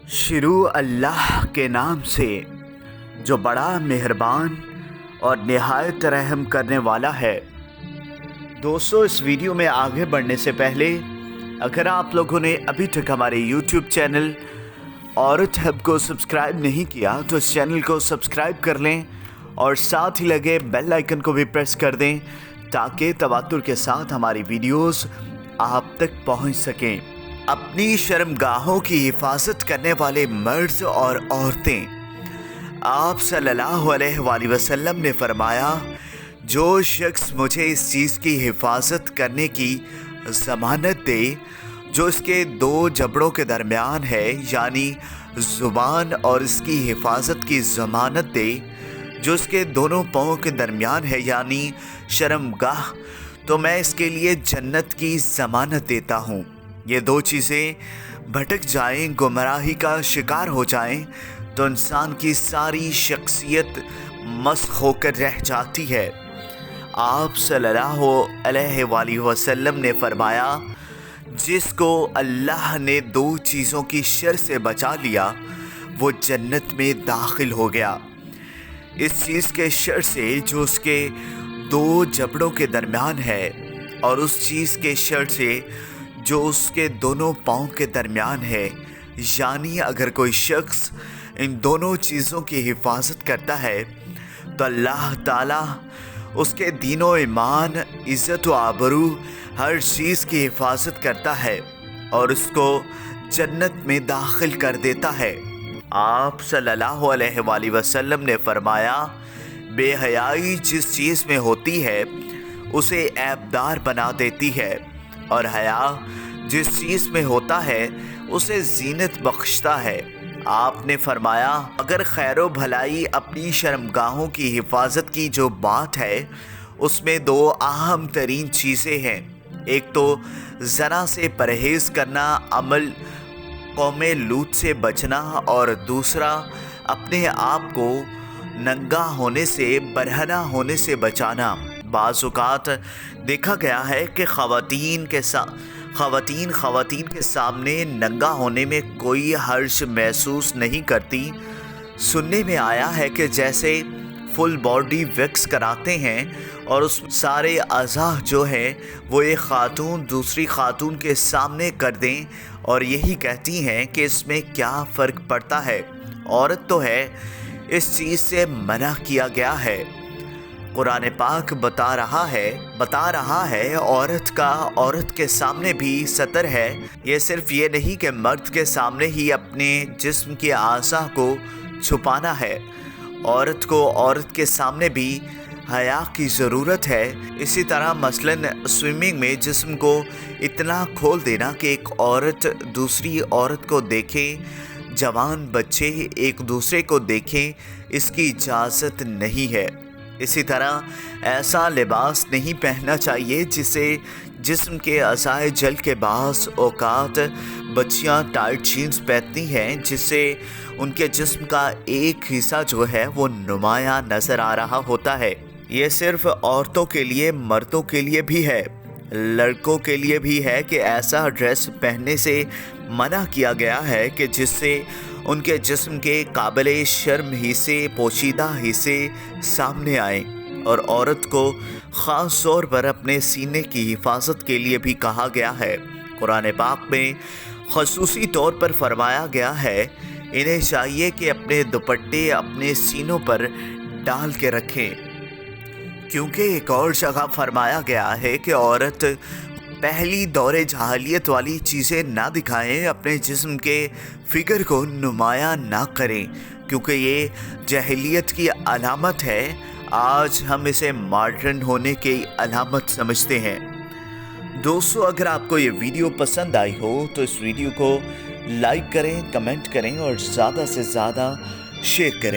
شروع اللہ کے نام سے جو بڑا مہربان اور نہایت رحم کرنے والا ہے۔ دوستو، اس ویڈیو میں آگے بڑھنے سے پہلے اگر آپ لوگوں نے ابھی تک ہمارے یوٹیوب چینل عورت ہب کو سبسکرائب نہیں کیا تو اس چینل کو سبسکرائب کر لیں اور ساتھ ہی لگے بیل آئیکن کو بھی پریس کر دیں تاکہ تواتر کے ساتھ ہماری ویڈیوز آپ تک پہنچ سکیں۔ اپنی شرمگاہوں کی حفاظت کرنے والے مرد اور عورتیں۔ آپ صلی اللہ علیہ وآلہ وسلم نے فرمایا، جو شخص مجھے اس چیز کی حفاظت کرنے کی ضمانت دے جو اس کے دو جبڑوں کے درمیان ہے، یعنی زبان، اور اس کی حفاظت کی ضمانت دے جو اس کے دونوں پاؤں کے درمیان ہے، یعنی شرمگاہ، تو میں اس کے لیے جنت کی ضمانت دیتا ہوں۔ یہ دو چیزیں بھٹک جائیں، گمراہی کا شکار ہو جائیں تو انسان کی ساری شخصیت مسخ ہو کر رہ جاتی ہے۔ آپ صلی اللہ علیہ وآلہ وسلم نے فرمایا، جس کو اللہ نے دو چیزوں کی شر سے بچا لیا وہ جنت میں داخل ہو گیا۔ اس چیز کے شر سے جو اس کے دو جبڑوں کے درمیان ہے، اور اس چیز کے شر سے جو اس کے دونوں پاؤں کے درمیان ہے، یعنی اگر کوئی شخص ان دونوں چیزوں کی حفاظت کرتا ہے تو اللہ تعالیٰ اس کے دین و ایمان، عزت و آبرو، ہر چیز کی حفاظت کرتا ہے اور اس کو جنت میں داخل کر دیتا ہے۔ آپ صلی اللہ علیہ وآلہ وسلم نے فرمایا، بے حیائی جس چیز میں ہوتی ہے اسے عیبدار بنا دیتی ہے، اور حیا جس چیز میں ہوتا ہے اسے زینت بخشتا ہے۔ آپ نے فرمایا، اگر خیر و بھلائی اپنی شرمگاہوں کی حفاظت کی جو بات ہے اس میں دو اہم ترین چیزیں ہیں، ایک تو زنا سے پرہیز کرنا، عمل قوم لوط سے بچنا، اور دوسرا اپنے آپ کو ننگا ہونے سے، برہنہ ہونے سے بچانا۔ بعض اوقات دیکھا گیا ہے کہ خواتین کے سامنے ننگا ہونے میں کوئی حرج محسوس نہیں کرتی۔ سننے میں آیا ہے کہ جیسے فل باڈی ویکس کراتے ہیں اور اس سارے اعضاء جو ہیں وہ ایک خاتون دوسری خاتون کے سامنے کر دیں اور یہی کہتی ہیں کہ اس میں کیا فرق پڑتا ہے، عورت تو ہے، اس چیز سے منع کیا گیا ہے۔ قرآن پاک بتا رہا ہے عورت کے سامنے بھی ستر ہے۔ یہ صرف یہ نہیں کہ مرد کے سامنے ہی اپنے جسم کے اعضاء کو چھپانا ہے، عورت کو عورت کے سامنے بھی حیا کی ضرورت ہے۔ اسی طرح مثلاً سوئمنگ میں جسم کو اتنا کھول دینا کہ ایک عورت دوسری عورت کو دیکھے، جوان بچے ایک دوسرے کو دیکھیں، اس کی اجازت نہیں ہے۔ اسی طرح ایسا لباس نہیں پہننا چاہیے جسے جسم کے اعضاء جلد کے بعض اوقات بچیاں ٹائٹ جینز پہنتی ہیں جس سے ان کے جسم کا ایک حصہ جو ہے وہ نمایاں نظر آ رہا ہوتا ہے۔ یہ صرف عورتوں کے لیے، مردوں کے لیے بھی ہے، لڑکوں کے لیے بھی ہے کہ ایسا ڈریس پہننے سے منع کیا گیا ہے کہ جس سے ان کے جسم کے قابل شرم حصے، پوشیدہ حصے سامنے آئیں، اور عورت کو خاص طور پر اپنے سینے کی حفاظت کے لیے بھی کہا گیا ہے۔ قرآن پاک میں خصوصی طور پر فرمایا گیا ہے، انہیں چاہیے کہ اپنے دوپٹے اپنے سینوں پر ڈال کے رکھیں، کیونکہ ایک اور جگہ فرمایا گیا ہے کہ عورت پہلی دور جاہلیت والی چیزیں نہ دکھائیں، اپنے جسم کے فگر کو نمایاں نہ کریں، کیونکہ یہ جاہلیت کی علامت ہے۔ آج ہم اسے ماڈرن ہونے کی علامت سمجھتے ہیں۔ دوستو، اگر آپ کو یہ ویڈیو پسند آئی ہو تو اس ویڈیو کو لائک کریں، کمنٹ کریں اور زیادہ سے زیادہ شیئر کریں۔